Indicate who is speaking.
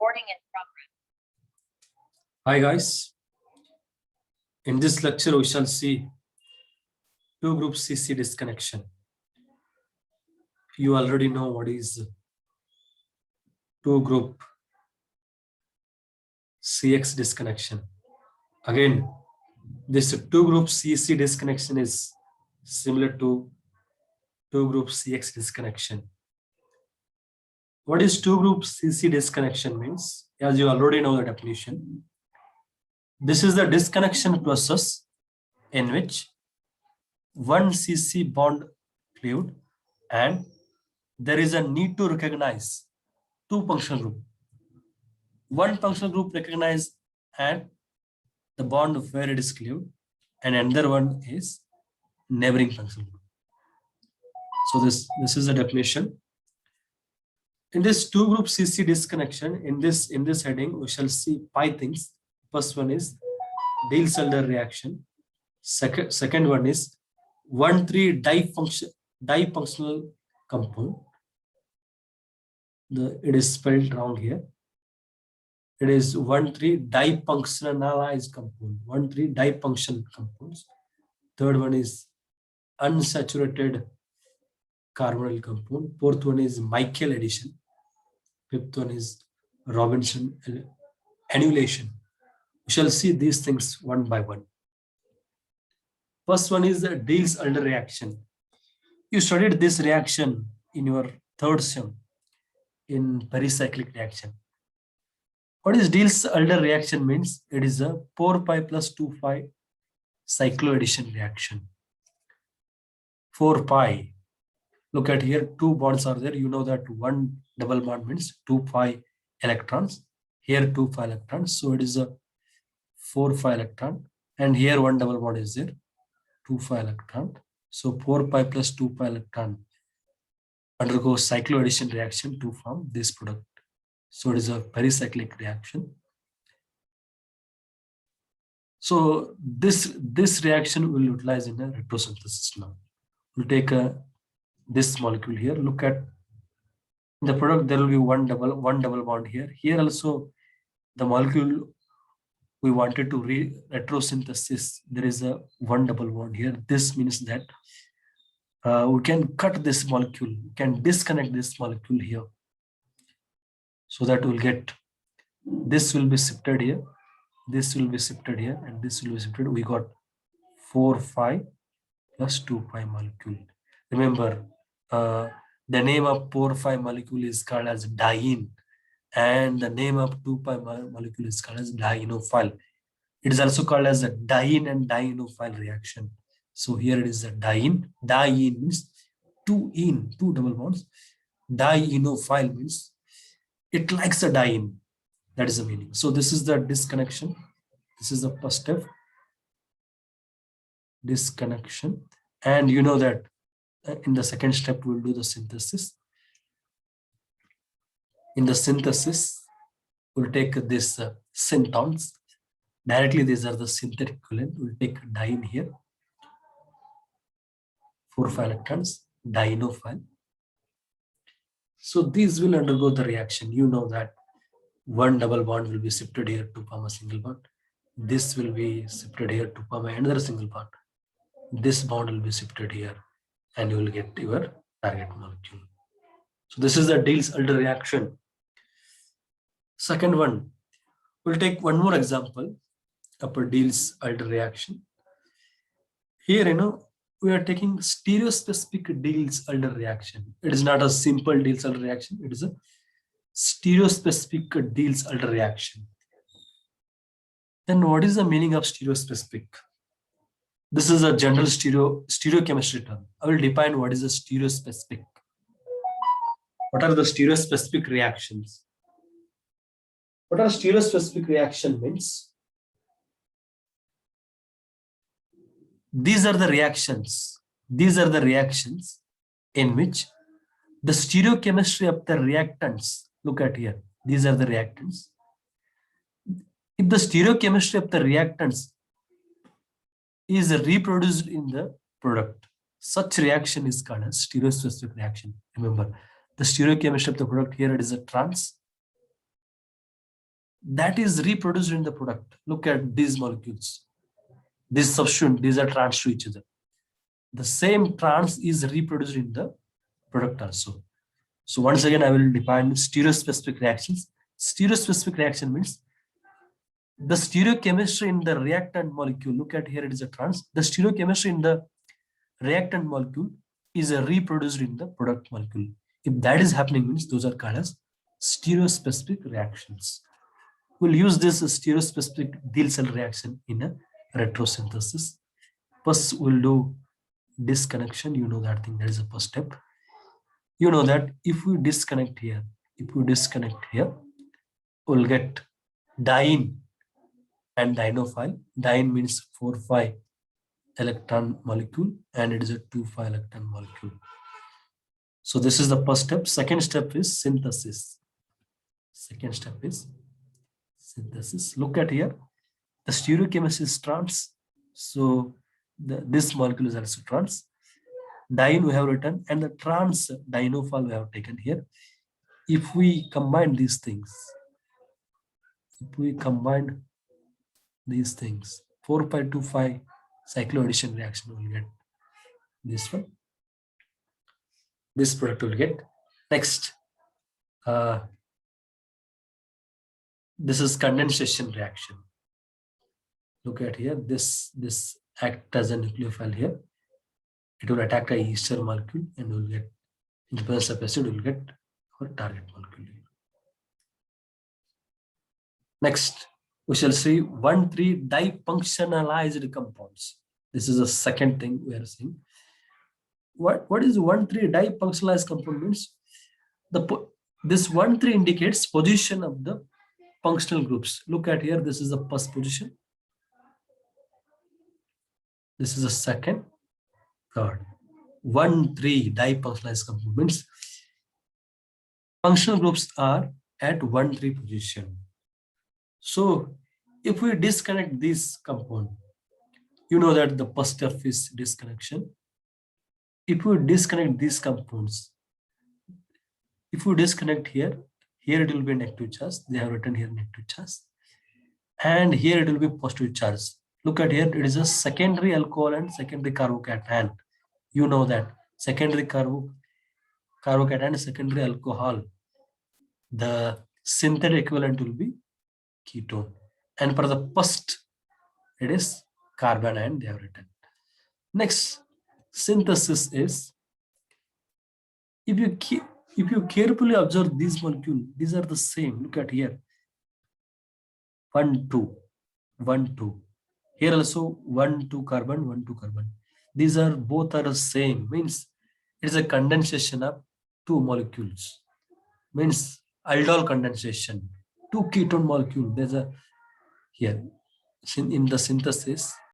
Speaker 1: Recording in progress.
Speaker 2: Hi guys, in this lecture we shall see two group CC disconnection. You already know what is two group CX disconnection. Again, this two group CC disconnection is similar to two group CX disconnection. What is two group CC disconnection means? As you already know the definition, this is the disconnection process in which one CC bond cleaved and there is a need to recognize two functional group. One functional group recognized and the bond where it is cleaved, and another one is neighboring functional group. So this is the definition. In this two group CC disconnection, in this heading, we shall see 5 things. First one is Diels-Alder reaction. Second one is 1,3 difunctional compound. It is spelled wrong here. It is 1,3 difunctionalized compound. 1,3 difunctional compounds. Third one is unsaturated carbonyl compound. Fourth one is Michael addition. Fifth one is Robinson annulation. We shall see these things one by one. First one is the Diels-Alder reaction. You studied this reaction in your third sem in pericyclic reaction. What is Diels-Alder reaction means? It is a 4-pi plus 2-pi cycloaddition reaction. 4-pi. Look at here, 2 bonds are there. You know that 1 double bond means 2-pi electrons. Here 2-pi electrons. So it is a 4-pi electron. And here 1 double bond is there. 2-pi electron. So 4-pi plus 2-pi electron undergoes cycloaddition reaction to form this product. So it is a pericyclic reaction. So this reaction will utilize in a retrosynthesis now. We'll take this molecule here. Look at the product. There will be one double bond here. Here also the molecule we wanted to retrosynthesis. There is a 1 double bond here. This means that we can cut this molecule. We can disconnect this molecule here. So that we'll get, this will be shifted here, this will be shifted here, and this will be shifted. We got 4-pi plus 2-pi molecule. Remember, the name of 4-pi molecule is called as diene, and the name of 2-pi molecule is called as dienophile. It is also called as a diene and dienophile reaction. So here it is a diene. Diene means 2 double bonds. Dienophile means it likes a diene. That is the meaning. So this is the disconnection. This is the first step. Disconnection. And you know that in the second step, we'll do the synthesis. In the synthesis, we'll take this syntons. Directly, these are the synthetic equivalent. We'll take diene here. 4-pi electrons, dienophile. So these will undergo the reaction. You know that 1 double bond will be shifted here to form a single bond. This will be shifted here to form another single bond. This bond will be shifted here and you will get your target molecule. So this is the Diels-Alder reaction. Second one, we'll take one more example of a Diels-Alder reaction. Here, we are taking stereospecific Diels-Alder reaction. It is not a simple Diels-Alder reaction. It is a stereospecific Diels-Alder reaction. Then what is the meaning of stereospecific? This is a general stereochemistry term. I will define what is a stereospecific. What are the stereospecific reactions? What are stereospecific reaction means? These are the reactions. These are the reactions in which the stereochemistry of the reactants, look at here, these are the reactants. If the stereochemistry of the reactants is reproduced in the product, such reaction is called as stereospecific reaction. Remember, the stereochemistry of the product here, it is a trans. that is reproduced in the product. Look at these molecules. This substituent, these are trans to each other. The same trans is reproduced in the product also. So once again, I will define stereospecific reactions. Stereospecific reaction means the stereochemistry in the reactant molecule. Look at here, it is a trans. The stereochemistry in the reactant molecule is reproduced in the product molecule. If that is happening, means those are called as stereospecific reactions. We'll use this stereospecific Diel-Cell reaction in a retrosynthesis. First, we'll do disconnection. You know that thing. That is the first step. You know that if we disconnect here, we'll get diene and dienophile. Diene means 4,5 electron molecule, and it is a 2,5 electron molecule. So this is the first step. Second step is synthesis. Look at here. The stereochemistry is trans. So this molecule is also trans. Diene we have written, and the trans dienophile we have taken here. If we combine these things, 4,5-2,5 cycloaddition reaction will get this one. This product will get. Next, this is condensation reaction. Look at here. This acts as a nucleophile here. It will attack a ester molecule and will get, in the presence of acid, will get our target molecule. Next, we shall see 1,3 difunctionalized compounds. This is the second thing we are seeing. What is 1,3 difunctionalized compound means? This 1,3 indicates position of the functional groups. Look at here. This is the first position. This is the second, third. 1,3 difunctionalized compound means functional groups are at 1,3 position. So if we disconnect this compound, you know that the first step is disconnection. If we disconnect these compounds, if we disconnect here it will be negative charge. They have written here negative charge. And here it will be positive charge. Look at here, it is a secondary alcohol and secondary carbocation. You know that secondary carbocation, secondary alcohol, the synthetic equivalent will be ketone. And for the first, it is carbon ion they have written. Next, synthesis is, if you carefully observe these molecules, these are the same. Look at here. 1, 2, 1, 2. Here also 1, 2 carbon, 1, 2 carbon. These are both are the same. Means it is a condensation of 2 molecules. Means aldol condensation. 2 ketone molecule. There's a here in the synthesis.